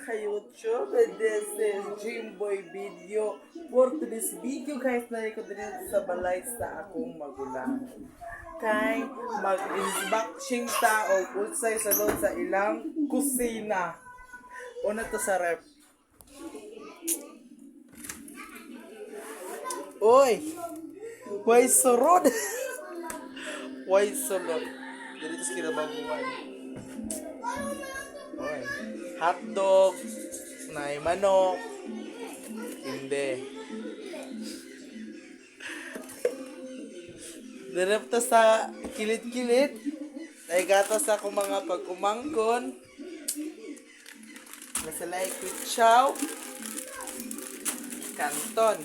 ka-YouTube, and this is Jimboy Video. For today's video guys, nariko din sa balay sa akong magulang. Kay mag-unboxing ta o utsay sa loob sa ilang kusina. Una to sa rep. Oy! Why surod? Why surod? Dito sa kinababuan. Oy. Hotdog, nay manok, hindi. Direp to sa kilit-kilit. Ay gatas ako mga pag-umangkon. Nasalay kitsaw. Kanton.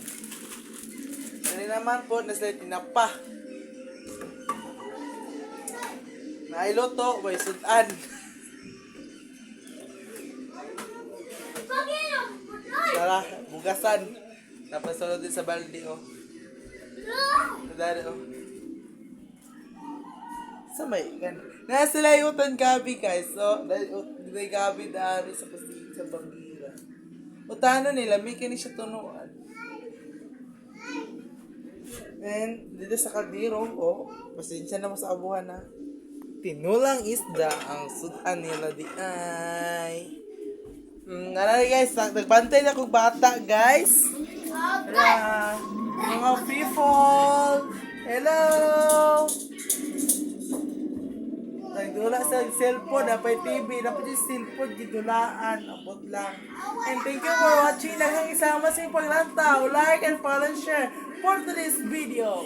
Ano naman po, nasalay tinapa. Nailoto, may sudan. Tara, bugasan. Tapos sunod din sa balde, oh. Dari, oh. Sa may, gan. Nasa layutan gabi, guys. So, dahil gabi dari sa pasig sa Bangira. Utano nila, may kani siya tunuan. And, dito sa kaldero, oh. Pasensya na mo sa abuhan, ha. Tinulang isda ang sudan nila di ay. Naray guys, nagbantay na kong bata guys. Hello, mga people. Hello. Nagdula sa cellphone, dapat TV, dapat yung cellphone, gidulaan, abot lang. And thank you for watching. Nagang isama sa yung paglantaw. Like and follow and share for today's video.